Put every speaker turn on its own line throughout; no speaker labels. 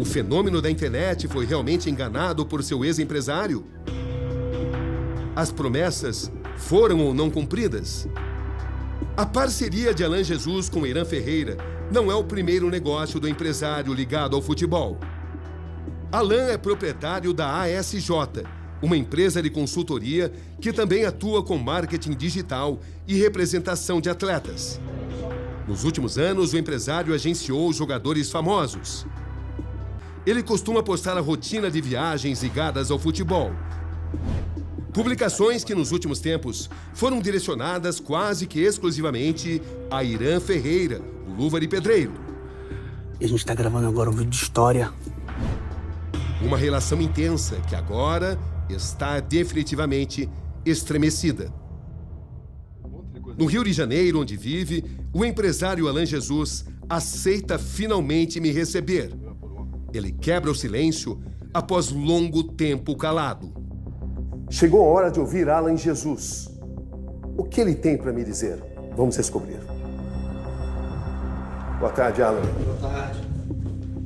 O fenômeno da internet foi realmente enganado por seu ex-empresário? As promessas foram ou não cumpridas? A parceria de Alan Jesus com Irã Ferreira não é o primeiro negócio do empresário ligado ao futebol. Alan é proprietário da ASJ, uma empresa de consultoria que também atua com marketing digital e representação de atletas. Nos últimos anos, o empresário agenciou jogadores famosos. Ele costuma postar a rotina de viagens ligadas ao futebol. Publicações que nos últimos tempos foram direcionadas quase que exclusivamente a Irã Ferreira, o Luva de Pedreiro.
E a gente está gravando agora um vídeo de história.
Uma relação intensa que agora está definitivamente estremecida. No Rio de Janeiro, onde vive, o empresário Alan Jesus aceita finalmente me receber. Ele quebra o silêncio após longo tempo calado.
Chegou a hora de ouvir Alan Jesus. O que ele tem para me dizer? Vamos descobrir. Boa tarde, Alan.
Boa tarde.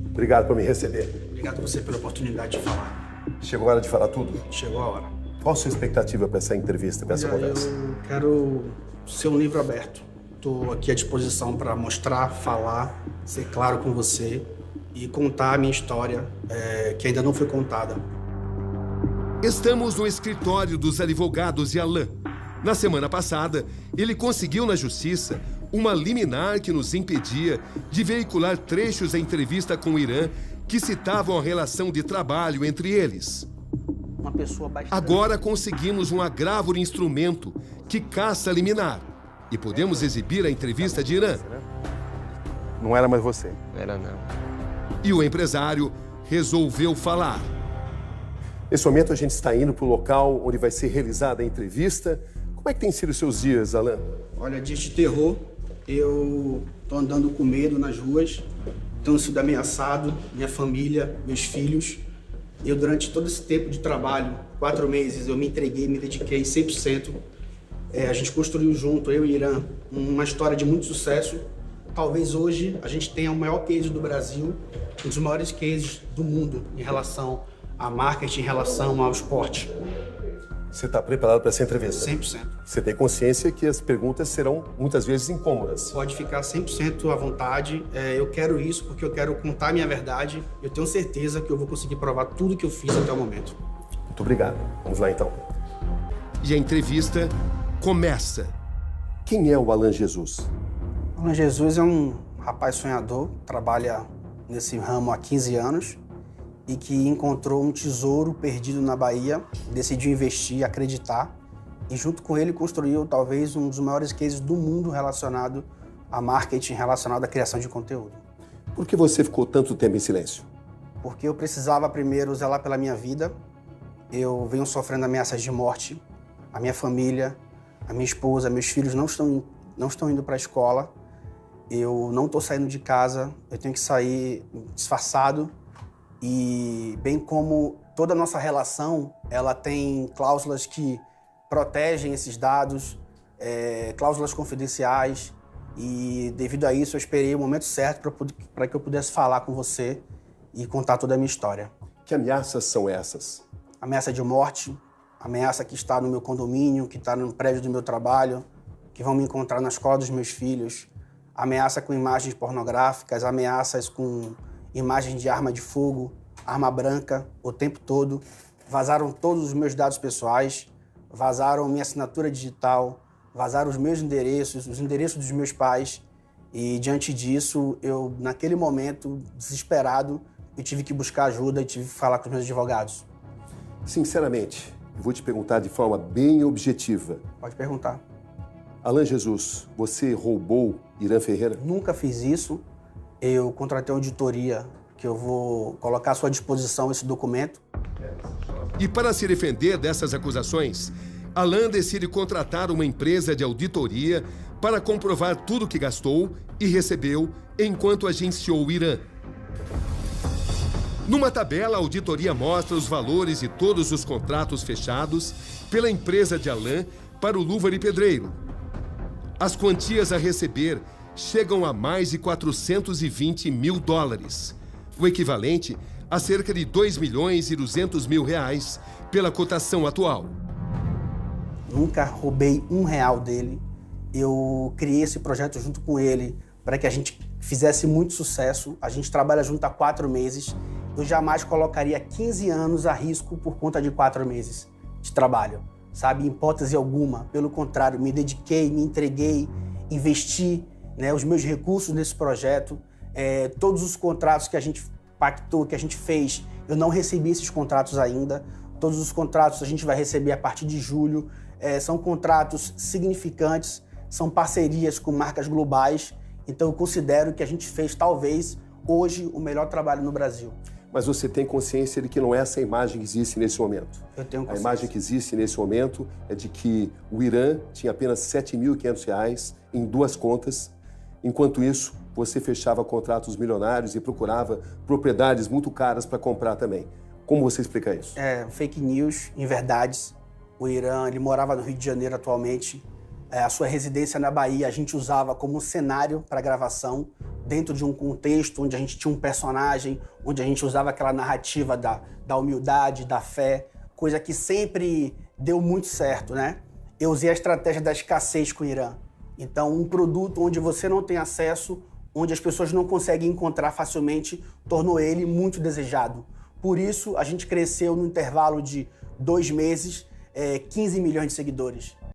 Obrigado por me receber.
Obrigado a você pela oportunidade de falar.
Chegou a hora de falar tudo?
Chegou a hora.
Qual a sua expectativa para essa entrevista, para essa conversa?
Eu quero ser um livro aberto. Estou aqui à disposição para mostrar, falar, ser claro com você e contar a minha história, que ainda não foi contada.
Estamos no escritório dos advogados de Alan. Na semana passada, ele conseguiu na justiça uma liminar que nos impedia de veicular trechos da entrevista com o Irã que citavam a relação de trabalho entre eles.
Uma pessoa bastante...
Agora conseguimos um agravo de instrumento que caça a liminar e podemos exibir a entrevista de Irã.
Não era mais você.
Era não.
E o empresário resolveu falar.
Nesse momento a gente está indo para o local onde vai ser realizada a entrevista. Como é que tem sido os seus dias, Alan?
Olha, dias de terror. Eu tô andando com medo nas ruas, tenho sido ameaçado, minha família, meus filhos. Eu, durante todo esse tempo de trabalho, 4 meses, eu me entreguei, me dediquei 100%. A gente construiu junto, eu e Irã, uma história de muito sucesso. Talvez hoje a gente tenha o maior case do Brasil, um dos maiores cases do mundo em relação a marketing, em relação ao esporte.
Você está preparado para essa entrevista?
100%.
Você tem consciência que as perguntas serão muitas vezes incômodas.
Pode ficar 100% à vontade. Eu quero isso porque eu quero contar a minha verdade. Eu tenho certeza que eu vou conseguir provar tudo que eu fiz até o momento.
Muito obrigado. Vamos lá então.
E a entrevista começa.
Quem é o Alan Jesus?
Alan Jesus é um rapaz sonhador, trabalha nesse ramo há 15 anos e que encontrou um tesouro perdido na Bahia, decidiu investir, acreditar e junto com ele construiu talvez um dos maiores cases do mundo relacionado a marketing, relacionado à criação de conteúdo.
Por que você ficou tanto tempo em silêncio?
Porque eu precisava primeiro zelar pela minha vida. Eu venho sofrendo ameaças de morte. A minha família, a minha esposa, meus filhos não estão indo para a escola. Eu não estou saindo de casa. Eu tenho que sair disfarçado. E bem como toda a nossa relação, ela tem cláusulas que protegem esses dados, cláusulas confidenciais. E devido a isso, eu esperei o momento certo para que eu pudesse falar com você e contar toda a minha história.
Que ameaças são essas?
Ameaça de morte, ameaça que está no meu condomínio, que está no prédio do meu trabalho, que vão me encontrar na escola dos meus filhos, ameaça com imagens pornográficas, ameaças com imagens de arma de fogo, arma branca, o tempo todo. Vazaram todos os meus dados pessoais, vazaram minha assinatura digital, vazaram os meus endereços, os endereços dos meus pais. E diante disso, eu, naquele momento, desesperado, eu tive que buscar ajuda e tive que falar com os meus advogados.
Sinceramente, eu vou te perguntar de forma bem objetiva.
Pode perguntar.
Alan Jesus, você roubou Irã Ferreira?
Nunca fiz isso. Eu contratei uma auditoria que eu vou colocar à sua disposição esse documento.
E para se defender dessas acusações, Alan decide contratar uma empresa de auditoria para comprovar tudo que gastou e recebeu enquanto agenciou o Irã. Numa tabela, a auditoria mostra os valores de todos os contratos fechados pela empresa de Alan para o Luva de Pedreiro. As quantias a receber chegam a mais de 420 mil dólares, o equivalente a cerca de 2.200.000 reais pela cotação atual.
Nunca roubei R$1 dele. Eu criei esse projeto junto com ele para que a gente fizesse muito sucesso. A gente trabalha junto há 4 meses. Eu jamais colocaria 15 anos a risco por conta de 4 meses de trabalho, sabe? Em hipótese alguma. Pelo contrário, me dediquei, me entreguei, investi, né, os meus recursos nesse projeto. Todos os contratos que a gente pactou, que a gente fez, eu não recebi esses contratos ainda. Todos os contratos a gente vai receber a partir de julho. São contratos significantes, são parcerias com marcas globais. Então eu considero que a gente fez, talvez, hoje, o melhor trabalho no Brasil.
Mas você tem consciência de que não é essa a imagem que existe nesse momento?
Eu tenho consciência.
A imagem que existe nesse momento é de que o Irã tinha apenas R$ 7.500 em 2 contas. Enquanto isso, você fechava contratos milionários e procurava propriedades muito caras para comprar também. Como você explica isso?
Fake news, inverdades. O Irã, ele morava no Rio de Janeiro atualmente. A sua residência na Bahia a gente usava como cenário para gravação, dentro de um contexto onde a gente tinha um personagem, onde a gente usava aquela narrativa da humildade, da fé, coisa que sempre deu muito certo, né? Eu usei a estratégia da escassez com o Irã. Então, um produto onde você não tem acesso, onde as pessoas não conseguem encontrar facilmente, tornou ele muito desejado. Por isso, a gente cresceu no intervalo de 2 meses, 15 milhões de seguidores.